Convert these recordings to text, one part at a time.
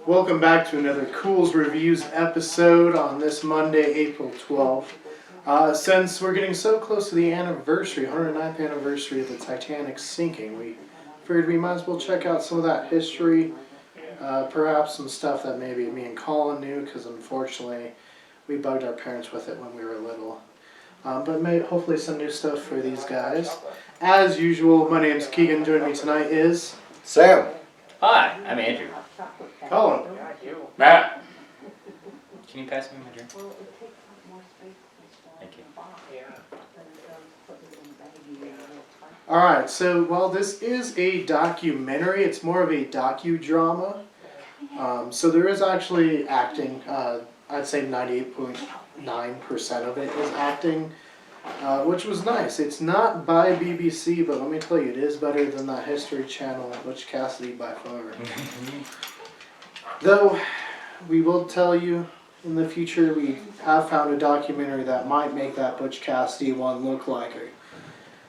Welcome back to another Culz Reviews episode on this Monday, April 12th. Since we're getting so close to the anniversary, 109th anniversary of the Titanic sinking, we figured we might as well check out some of that history, perhaps some stuff that maybe me and Colin knew, because unfortunately we bugged our parents with it when we were little. But hopefully some new stuff for these guys. As usual, my name's Keegan. Joining me tonight is Sam. Hi, I'm Andrew. Colin. Matt. Can you pass me my drink? Thank you. Alright, so while this is a documentary, it's more of a docudrama. So there is actually acting. I'd say 98.9% of it is acting, which was nice. It's not by BBC, but let me tell you, it is better than that History Channel, Butch Cassidy by far. Though, we will tell you in the future, we have found a documentary that might make that Butch Cassidy one look like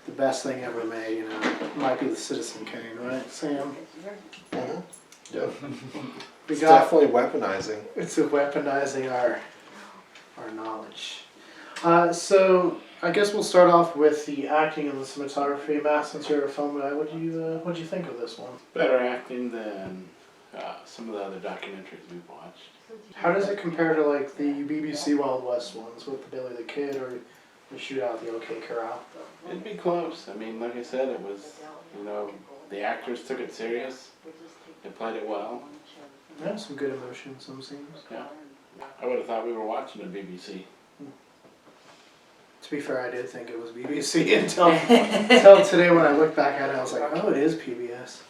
the best thing ever made. You know, it might be the Citizen Kane, right, Sam? Mm-hmm. Yep. It's definitely weaponizing. It's weaponizing our knowledge. So I guess we'll start off with the acting and the cinematography. Matt, since you're a film guy, what do you think of this one? Better acting than some of the other documentaries we've watched. How does it compare to like the BBC Wild West ones with the Billy the Kid or the Shootout at the OK Corral? It'd be close. I mean, like I said, it was, the actors took it serious. They played it well. Yeah, some good emotion, some scenes. Yeah. I would have thought we were watching the BBC. To be fair, I did think it was BBC until today when I looked back at it, I was like, oh, it is PBS.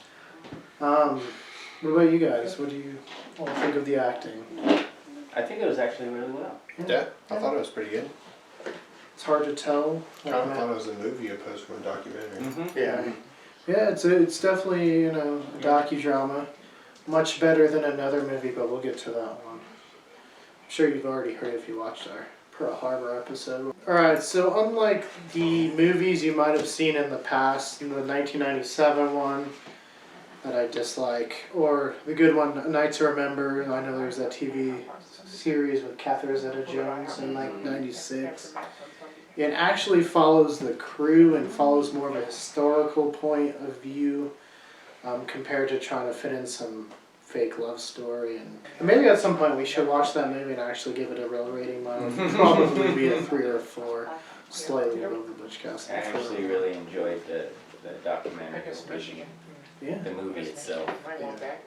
What about you guys? What do you all think of the acting? I think it was actually really well. Yeah, I thought it was pretty good. It's hard to tell. I kind of thought it was a movie opposed to a documentary. Mm-hmm. Yeah. Yeah, it's definitely, a docudrama. Much better than another movie, but we'll get to that one. I'm sure you've already heard if you watched our Pearl Harbor episode. Alright, so unlike the movies you might have seen in the past, the 1997 one that I dislike, or the good one, A Night to Remember. I know there's that TV series with Catherine Zeta-Jones in like 96. It actually follows the crew and follows more of a historical point of view compared to trying to fit in some fake love story. And maybe at some point we should watch that movie and actually give it a real rating. Mine would probably be a 3 or a 4, slightly above the Butch Cassidy. I actually really enjoyed the documentary, especially Yeah. the movie itself.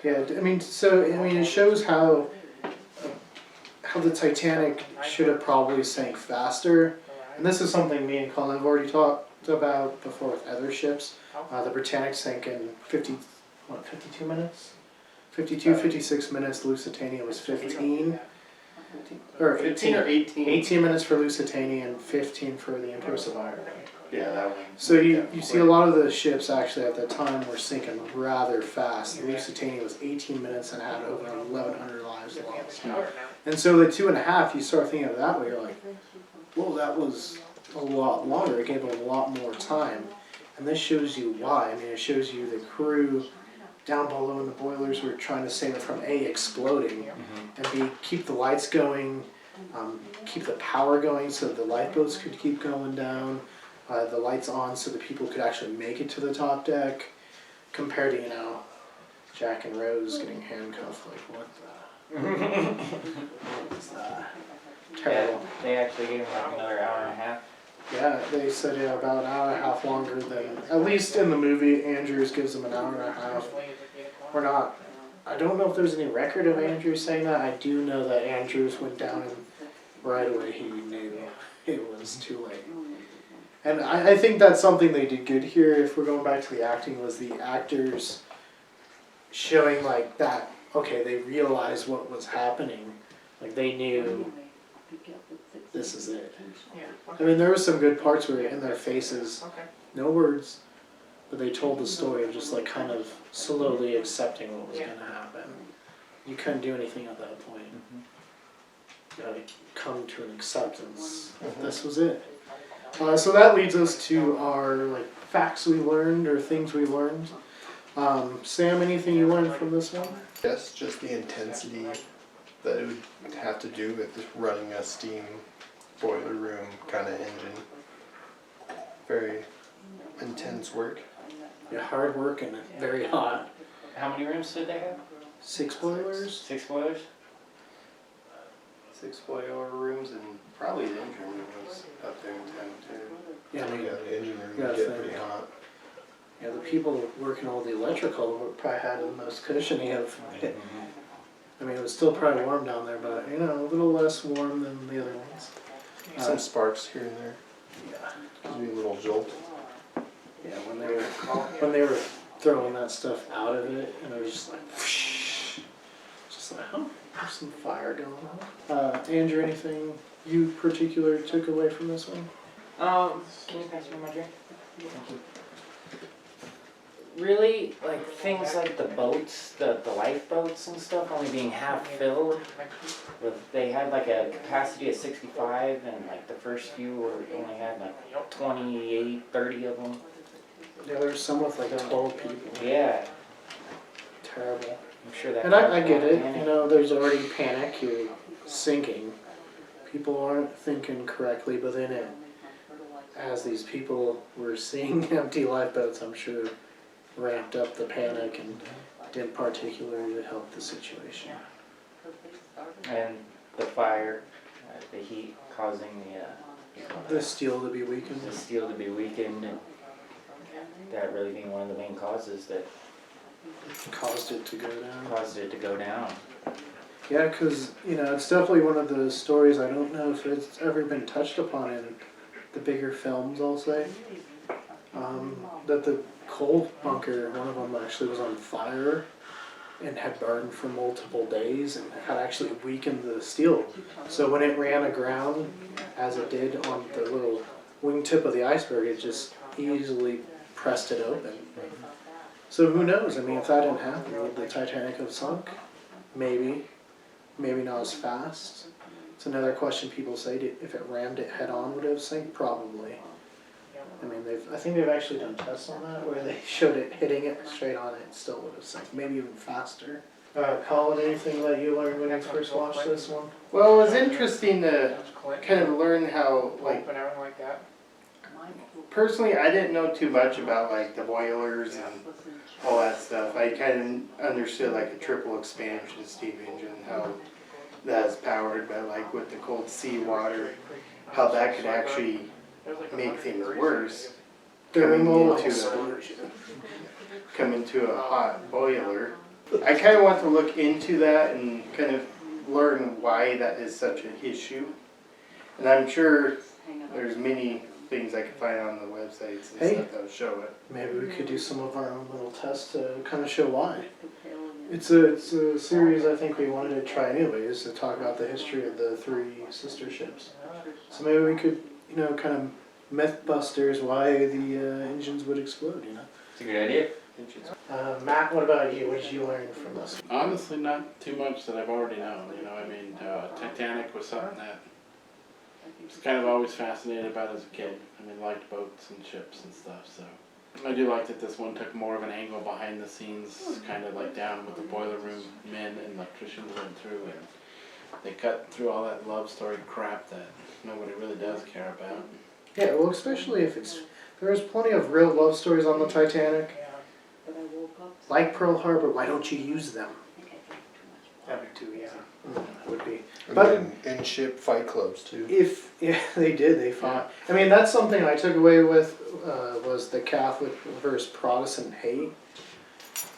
Yeah, it shows how the Titanic should have probably sank faster. And this is something me and Colin have already talked about before with other ships. The Britannic sank in 52 minutes? 56 minutes. Lusitania was 15. Or 15 or 18? 18 minutes for Lusitania and 15 for the Empress of Ireland. Yeah, that one. So you see a lot of the ships actually at that time were sinking rather fast. The Lusitania was 18 minutes and had over 1,100 lives lost. And so the 2.5, you start thinking of it that way, you're like, well, that was a lot longer. It gave a lot more time. And this shows you why. I mean, it shows you the crew down below in the boilers were trying to save it from A, exploding, and B, keep the lights going, keep the power going so the lifeboats could keep going down, the lights on so the people could actually make it to the top deck, compared to, Jack and Rose getting handcuffed. Like, what was that? Terrible. Yeah, they actually gave him like another hour and a half. Yeah, they said about an hour and a half longer than, at least in the movie, Andrews gives them an hour and a half. Or not. I don't know if there's any record of Andrews saying that. I do know that Andrews went down and right away he knew it was too late. And I think that's something they did good here, if we're going back to the acting, was the actors showing like that, okay, they realized what was happening. Like they knew this is it. I mean, there were some good parts where in their faces, no words, but they told the story of just like kind of slowly accepting what was going to happen. You couldn't do anything at that point. You had to come to an acceptance. This was it. So that leads us to our facts we learned or things we learned. Sam, anything you learned from this one? Yes, just the intensity that it would have to do with running a steam boiler room kind of engine. Very intense work. Yeah, hard work and very hot. How many rooms did they have? 6 boilers? 6 boilers? 6 boiler rooms and probably the engine room was up there in town too. Yeah, I mean, Yeah, the engine room Yeah, would get same. pretty hot. yeah, the people working all the electrical probably had the most cushiony of it. I mean, it was still probably warm down there, but you know, a little less warm than the other ones. Some sparks here and there. Yeah, Gives me a little jolt. yeah. When they were throwing that stuff out of it, and it was just like, whoosh, just like, oh, there's some fire going on. Andrew, anything you particular took away from this one? Can you pass me my drink? Thank you. Really, like things like the boats, the lifeboats and stuff only being half filled. They had like a capacity of 65 and like the first few only had like 28, 30 of them. Yeah, there's some with like 12 people. Yeah, Terrible. I'm sure that. And I get it, you know, there's already panic, you're sinking. People aren't thinking correctly, but then as these people were seeing empty lifeboats, I'm sure ramped up the panic and didn't particularly help the situation. And the fire, the heat causing The steel to be weakened. the steel to be weakened, and that really being one of the main causes that Caused it to go down. caused it to go down. Yeah, because, you know, it's definitely one of those stories, I don't know if it's ever been touched upon in the bigger films, I'll say. That the coal bunker, one of them actually was on fire and had burned for multiple days and had actually weakened the steel. So when it ran aground, as it did on the little wingtip of the iceberg, it just easily pressed it open. So who knows? I mean, if that didn't happen, would the Titanic have sunk? Maybe. Maybe not as fast. It's another question people say, if it rammed it head on, would it have sunk? Probably. I mean, I think they've actually done tests on that where they showed it hitting it straight on it, still would have sunk, maybe even faster. Colin, anything that you learned when you first watched this one? Well, it was interesting to kind of learn how, like, and everything like that. personally, I didn't know too much about like the boilers and all that stuff. I kind of understood like a triple expansion steam engine, how that's powered, but like with the cold seawater, how that could actually make things worse. Thermal into explosion. come into a hot boiler. I kind of want to look into that and kind of learn why that is such an issue. And I'm sure there's many things I can find on the websites and Hey. stuff that'll show it. Maybe we could do some of our own little tests to kind of show why. It's a series I think we wanted to try anyways, to talk about the history of the 3 sister ships. So maybe we could, you know, kind of mythbusters why the engines would explode, you know. It's a good idea. Matt, what about you? What did you learn from this? Honestly, not too much that I've already known. You know, I mean, Titanic was something that I was kind of always fascinated about as a kid. I mean, liked boats and ships and stuff. So I do like that this one took more of an angle behind the scenes, kind of like down with the boiler room men and electricians went through, and they cut through all that love story crap that nobody really does care about. Yeah, well, especially if there was plenty of real love stories on the Titanic. Like Pearl Harbor, why don't you use them? That'd be too, yeah. That would be. And But then in-ship fight clubs too. yeah, they did, they fought. I mean, that's something I took away with, was the Catholic versus Protestant hate.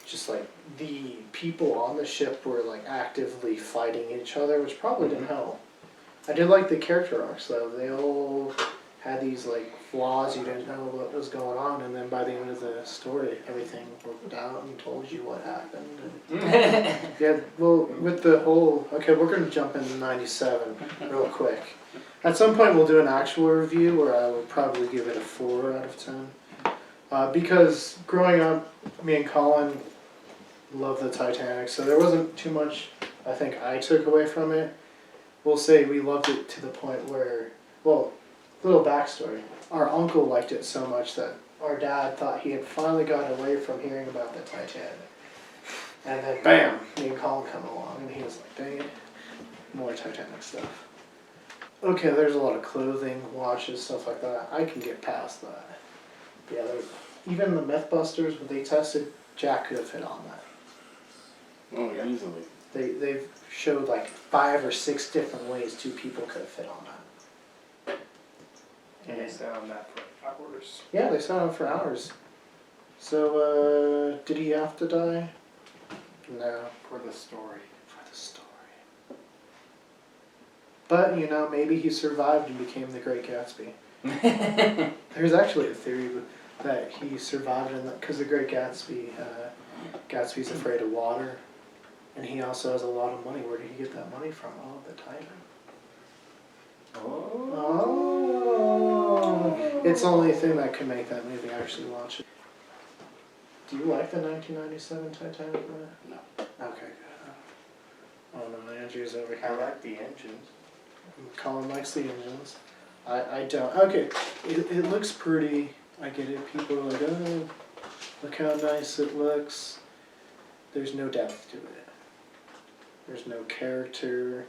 Just like, the people on the ship were like actively fighting each other, which probably didn't help. I did like the character arcs though, they all had these like flaws, you didn't know what was going on, and then by the end of the story, everything worked out and told you what happened. And yeah, well, with the whole, okay, we're gonna jump into 97 real quick. At some point we'll do an actual review where I will probably give it a 4 out of 10. Because growing up, me and Colin loved the Titanic, so there wasn't too much I think I took away from it. We'll say we loved it to the point where, well, little backstory. Our uncle liked it so much that our dad thought he had finally gotten away from hearing about the Titanic. And then bam, me and Colin come along and he was like, dang it, more Titanic stuff. Okay, there's a lot of clothing, watches, stuff like that. I can get past that. Yeah, even the Mythbusters, when they tested, Jack could have fit on that. Oh, easily. They've showed like 5 or 6 different ways 2 people could have fit on that. And they sat on that for hours. Yeah, they sat on it for hours. So, did he have to die? No. For the story. For the story. But, you know, maybe he survived and became the Great Gatsby. There's actually a theory that he survived because the Great Gatsby, Gatsby's afraid of water. And he also has a lot of money. Where did he get that money from? Oh, the Titanic. Oh. It's the only thing that could make that movie actually watch it. Do you like the 1997 Titanic, man? No. Okay, good. Oh no, Andrew's over here. I like the engines. Colin likes the engines. I don't. Okay, it looks pretty. I get it. People are like, oh, look how nice it looks. There's no depth to it. There's no character.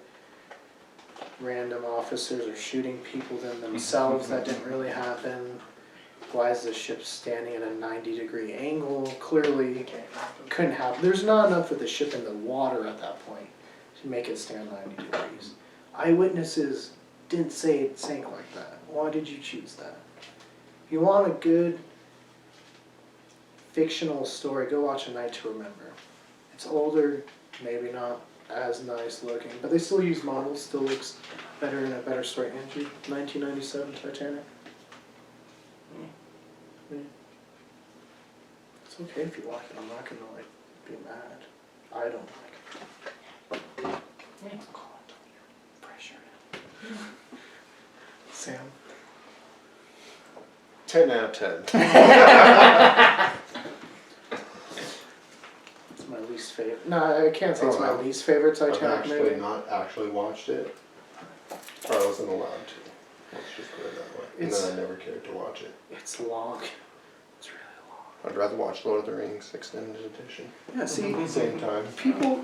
Random officers are shooting people themselves. That didn't really happen. Why is the ship standing at a 90-degree angle? Clearly couldn't happen. There's not enough of the ship in the water at that point to make it stand 90 degrees. Eyewitnesses didn't say it sank like that. Why did you choose that? If you want a good fictional story, go watch A Night to Remember. It's older, maybe not as nice looking, but they still use models, still looks better and a better story. Andrew, 1997 Titanic. It's okay if you like it. I'm not gonna like be mad. I don't like it. Pressure. Sam. 10 out of 10. It's my least favorite. No, I can't say it's my least favorite I've Titanic actually movie. not actually watched it. Or I wasn't allowed to. Let's just put it that way. And then I never cared to watch it. It's long. It's really long. I'd rather watch Lord of the Rings Extended Edition. Yeah, see, Same time.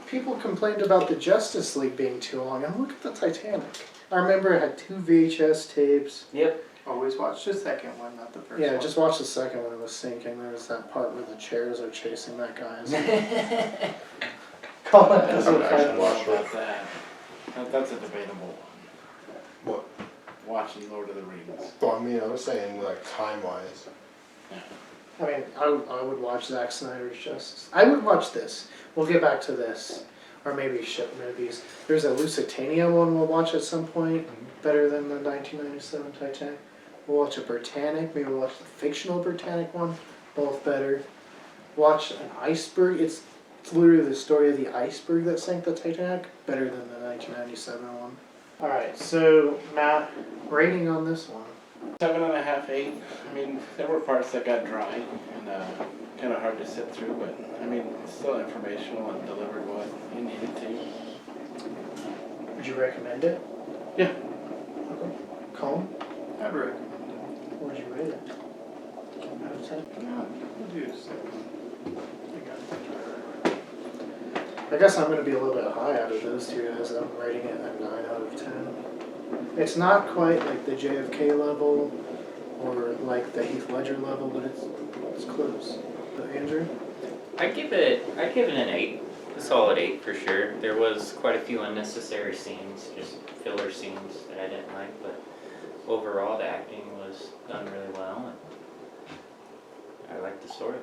people complained about the Justice League being too long, and look at the Titanic. I remember it had 2 VHS tapes. Yep. Always watch the second one, not the first one. Yeah, just watch the second one. It was sinking. There was that part where the chairs are chasing that guy. Colin I doesn't would actually find watch it. About that. That's a debatable one. What? Watching Lord of the Rings. Well, I mean, I was saying, like, time-wise. I mean, I would watch Zack Snyder's Justice. I would watch this. We'll get back to this. Or maybe ship movies. There's a Lusitania one we'll watch at some point. Better than the 1997 Titanic. We'll watch a Britannic. Maybe we'll watch the fictional Britannic one. Both better. Watch an Iceberg. It's literally the story of the iceberg that sank the Titanic. Better than the 1997 one. Alright, so Matt, rating on this one. 7.5, 8. I mean, there were parts that got dry and kind of hard to sit through, but I mean, it's still informational and delivered what you needed to. Would you recommend it? Yeah. Okay. Colin, I'd recommend what would you rate it? Out of 10? it. No, we'll do 6. I guess I'm going to be a little bit high out of those two as I'm rating it a 9 out of 10. It's not quite like the JFK level or like the Heath Ledger level, but it's close. Andrew? I'd give it an 8. A solid 8 for sure. There was quite a few unnecessary scenes, just filler scenes that I didn't like, but overall the acting was done really well and I liked the story.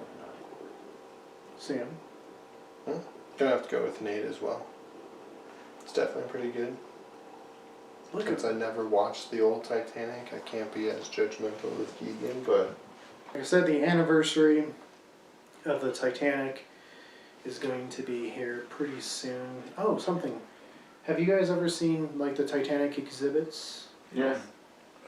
Sam? Gonna have to go with an 8 as well. It's definitely pretty good. Look Since I never watched the old Titanic, I can't be as judgmental as Keegan, but... Like I said, the anniversary of the Titanic is going to be here pretty soon. Oh, something. Have you guys ever seen like the Titanic exhibits? Yes.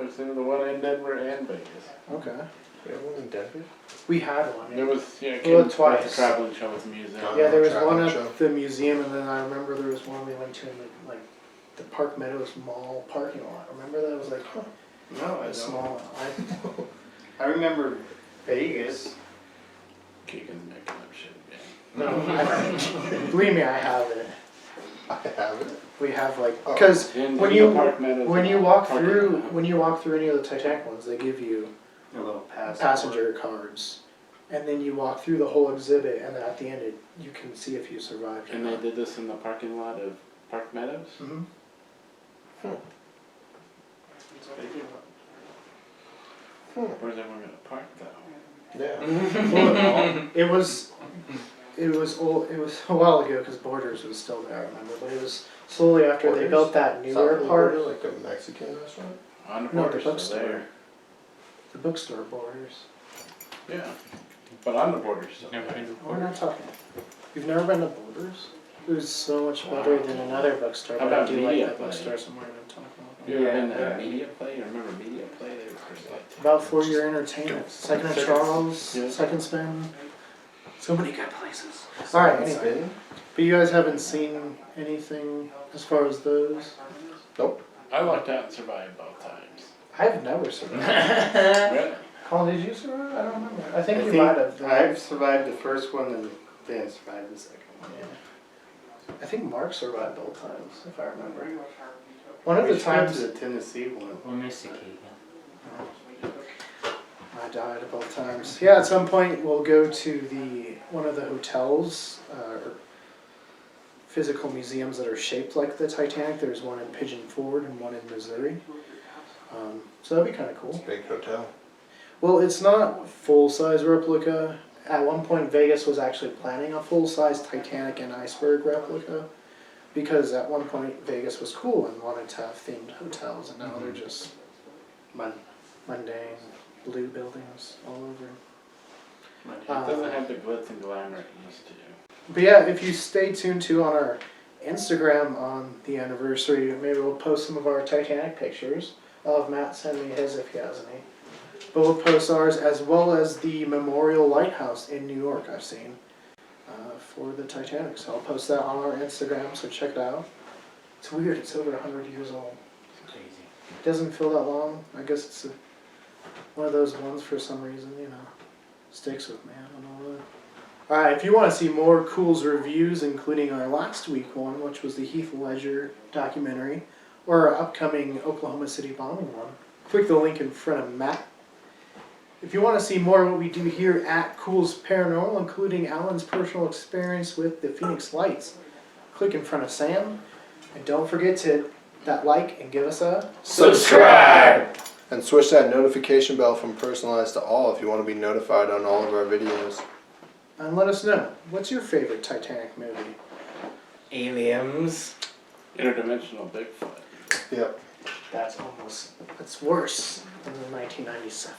I've seen the one in Denver and Vegas. Okay. We have one in Denver? We had one. There was, Well, twice. The traveling show at the museum. Yeah, there was Traveling one show. at the museum, and then I remember there was one we went to in the Park Meadows Mall parking lot. Remember that? It was like No, I a don't. small. I remember Hey, you guys. Keegan's making up shit again. No, believe me, I have it. I have it. We have like, Oh. because In when the you park meadows when and you walk parking through lot. when you walk through any of the Titanic ones, they give you A little passenger cards, and then you walk through the whole exhibit, and then at the end you can see if you survived. And they did this in the parking lot of Park Meadows? Mm-hmm. Where's everyone gonna park though? Yeah. Well, it was old. It was a while ago because Borders was still there. I remember, but it was slowly after they Borders? built that newer South of the part. border, like a Mexican restaurant. On the No, the border's still bookstore. there. The bookstore Borders. Yeah. But on the border's still there. We're not talking. You've never been to Borders? It was so much better than another bookstore. How But I about do like Media that Play? bookstore somewhere I'm talking about. You ever been to Yeah. Media Play? You remember Media Play? They were first like. About for your entertainment. Second and Charles, Yeah. Second Spin. So many good places. Alright, anyway. Spin? But you guys haven't seen anything as far as those? Nope. I lucked out and survived both times. I've never survived. Really? Colin, did you survive? I don't remember. I think you might have. I've survived the first one and didn't survive the second one. Yeah. I think Mark survived both times, if I remember. One of We the should go times to the Tennessee one. We'll miss you, Keegan. I died both times. Yeah, at some point we'll go to one of the hotels or physical museums that are shaped like the Titanic. There's one in Pigeon Forge and one in Missouri. So that'd be kind of It's a cool. big hotel. Well, it's not full-size replica. At one point, Vegas was actually planning a full-size Titanic and Iceberg replica, because at one point Vegas was cool and wanted to have themed hotels, and now they're just mundane blue buildings all over. It doesn't have the glitz and glamour it used to. But yeah, if you stay tuned too on our Instagram on the anniversary, maybe we'll post some of our Titanic pictures. I'll have Matt send me his if he has any. But we'll post ours as well as the Memorial Lighthouse in New York I've seen for the Titanic. So I'll post that on our Instagram, so check it out. It's weird, it's over 100 years old. Crazy. It doesn't feel that long. I guess it's one of those ones for some reason, you know, sticks with me. I don't know what. Alright, if you want to see more Culz reviews, including our last week one, which was the Heath Ledger documentary, or our upcoming Oklahoma City bombing one, click the link in front of Matt. If you want to see more of what we do here at Culz Paranormal, including Alan's personal experience with the Phoenix Lights, click in front of Sam. And don't forget to hit that like and give us a Subscribe! And switch that notification bell from personalized to all if you want to be notified on all of our videos. And let us know, what's your favorite Titanic movie? Aliens. Interdimensional Bigfoot. Yep. That's worse than the 1997.